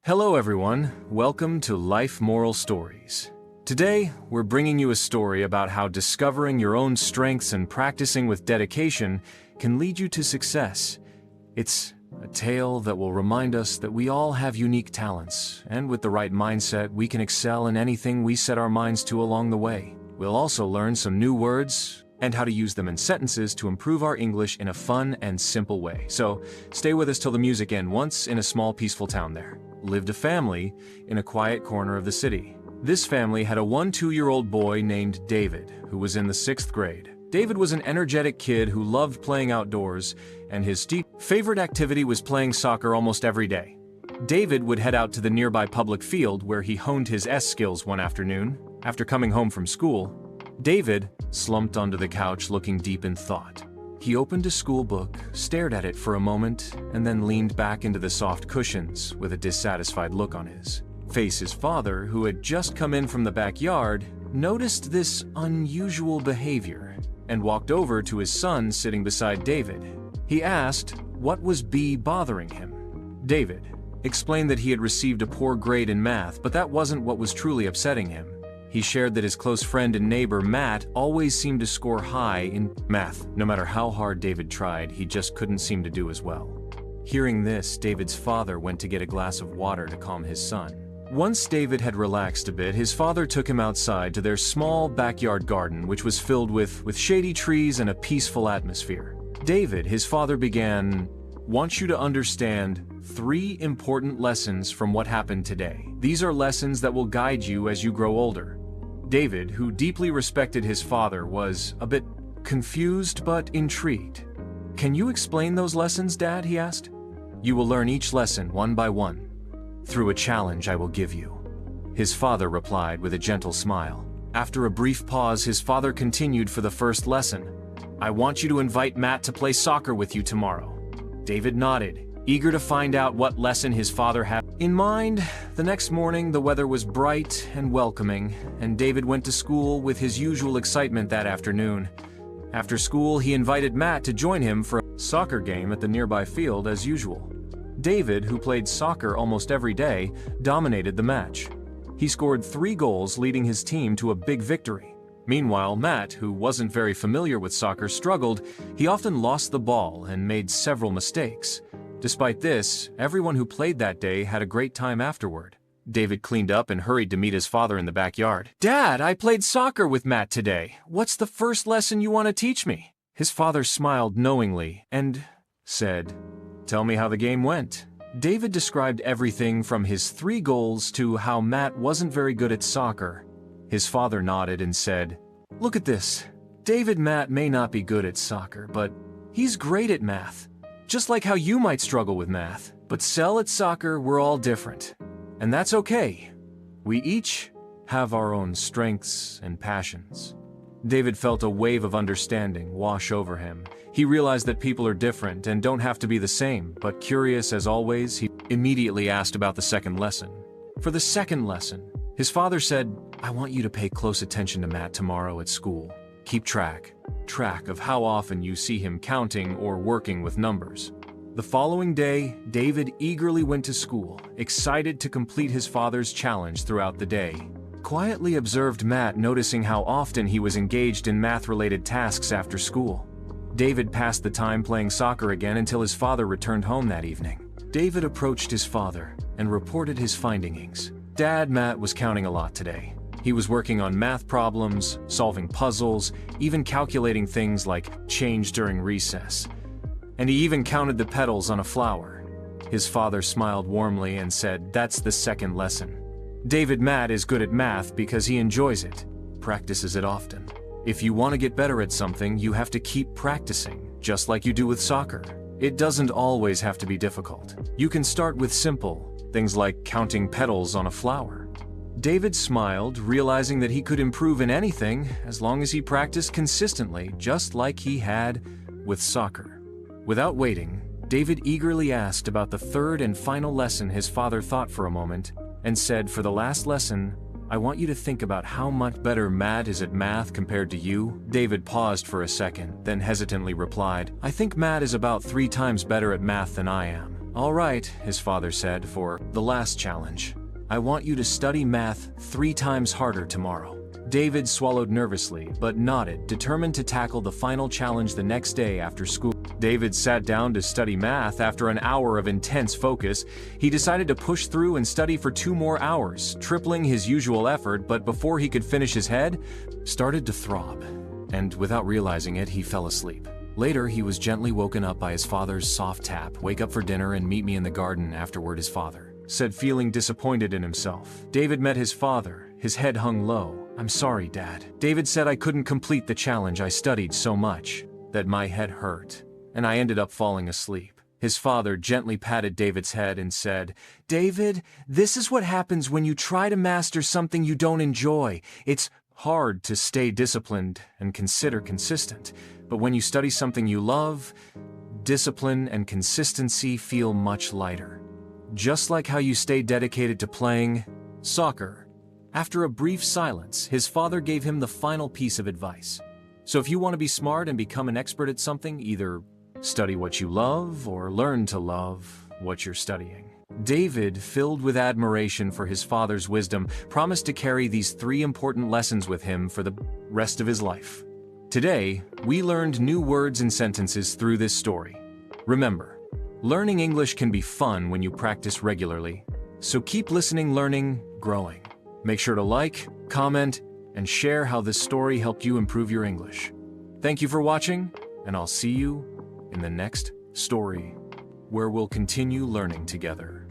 Hello everyone, welcome to Life Moral Stories. Today, we're bringing you a story about how discovering your own strengths and practicing with dedication can lead you to success. It's a tale that will remind us that we all have unique talents, and with the right mindset, we can excel in anything we set our minds to along the way. We'll also learn some new words and how to use them in sentences to improve our English in a fun and simple way. So, stay with us till the music ends. Once in a small peaceful town there lived a family in a quiet corner of the city. This family had a 2-year-old boy named David, who was in the 6th grade. David was an energetic kid who loved playing outdoors, and his favorite activity was playing soccer almost every day. David would head out to the nearby public field where he honed his skills one afternoon. After coming home from school, David slumped onto the couch looking deep in thought. He opened a school book, stared at it for a moment, and then leaned back into the soft cushions with a dissatisfied look on his face. His father, who had just come in from the backyard, noticed this unusual behavior and walked over to his son sitting beside David. He asked what was bothering him. David explained that he had received a poor grade in math, but that wasn't what was truly upsetting him. He shared that his close friend and neighbor, Matt, always seemed to score high in math. No matter how hard David tried, he just couldn't seem to do as well. Hearing this, David's father went to get a glass of water to calm his son. Once David had relaxed a bit, his father took him outside to their small backyard garden, which was filled with shady trees and a peaceful atmosphere. David, his father began, "Want you to understand 3 important lessons from what happened today. These are lessons that will guide you as you grow older." David, who deeply respected his father, was a bit confused but intrigued. "Can you explain those lessons, Dad?" he asked. "You will learn each lesson one by one, through a challenge I will give you," his father replied with a gentle smile. After a brief pause, his father continued for the first lesson. "I want you to invite Matt to play soccer with you tomorrow." David nodded, eager to find out what lesson his father had in mind. The next morning, the weather was bright and welcoming, and David went to school with his usual excitement that afternoon. After school, he invited Matt to join him for a soccer game at the nearby field as usual. David, who played soccer almost every day, dominated the match. He scored 3 goals, leading his team to a big victory. Meanwhile, Matt, who wasn't very familiar with soccer, struggled. He often lost the ball and made several mistakes. Despite this, everyone who played that day had a great time afterward. David cleaned up and hurried to meet his father in the backyard. "Dad, I played soccer with Matt today. What's the first lesson you want to teach me?" His father smiled knowingly and said, "Tell me how the game went." David described everything from his 3 goals to how Matt wasn't very good at soccer. His father nodded and said, "Look at this. Matt may not be good at soccer, but he's great at math. Just like how you might struggle with math. But at soccer, we're all different. And that's okay. We each have our own strengths and passions." David felt a wave of understanding wash over him. He realized that people are different and don't have to be the same, but curious as always, he immediately asked about the second lesson. For the second lesson, his father said, "I want you to pay close attention to Matt tomorrow at school. Keep track of how often you see him counting or working with numbers." The following day, David eagerly went to school, excited to complete his father's challenge throughout the day. Quietly observed Matt, noticing how often he was engaged in math-related tasks after school. David passed the time playing soccer again until his father returned home that evening. David approached his father and reported his findings. "Dad, Matt was counting a lot today. He was working on math problems, solving puzzles, even calculating things like change during recess. And he even counted the petals on a flower." His father smiled warmly and said, "That's the second lesson. Matt is good at math because he enjoys it, practices it often. If you want to get better at something, you have to keep practicing, just like you do with soccer. It doesn't always have to be difficult. You can start with simple things like counting petals on a flower." David smiled, realizing that he could improve in anything as long as he practiced consistently, just like he had with soccer. Without waiting, David eagerly asked about the third and final lesson. His father thought for a moment and said, "For the last lesson, I want you to think about how much better Matt is at math compared to you." David paused for a second, then hesitantly replied, "I think Matt is about 3 times better at math than I am." "All right," his father said, "for the last challenge. I want you to study math 3 times harder tomorrow." David swallowed nervously, but nodded, determined to tackle the final challenge the next day after school. David sat down to study math. After an hour of intense focus, he decided to push through and study for 2 more hours, tripling his usual effort, but before he could finish, his head started to throb, and without realizing it, he fell asleep. Later, he was gently woken up by his father's soft tap. "Wake up for dinner and meet me in the garden afterward," his father said, feeling disappointed in himself. David met his father. His head hung low. "I'm sorry, Dad." David said, "I couldn't complete the challenge. I studied so much that my head hurt, and I ended up falling asleep." His father gently patted David's head and said, "David, this is what happens when you try to master something you don't enjoy. It's hard to stay disciplined and consider consistent. But when you study something you love, discipline and consistency feel much lighter. Just like how you stay dedicated to playing soccer." After a brief silence, his father gave him the final piece of advice. "So if you want to be smart and become an expert at something, either study what you love or learn to love what you're studying." David, filled with admiration for his father's wisdom, promised to carry these 3 important lessons with him for the rest of his life. Today, we learned new words and sentences through this story. Remember, learning English can be fun when you practice regularly. So keep listening, learning, growing. Make sure to like, comment, and share how this story helped you improve your English. Thank you for watching, and I'll see you in the next story, where we'll continue learning together.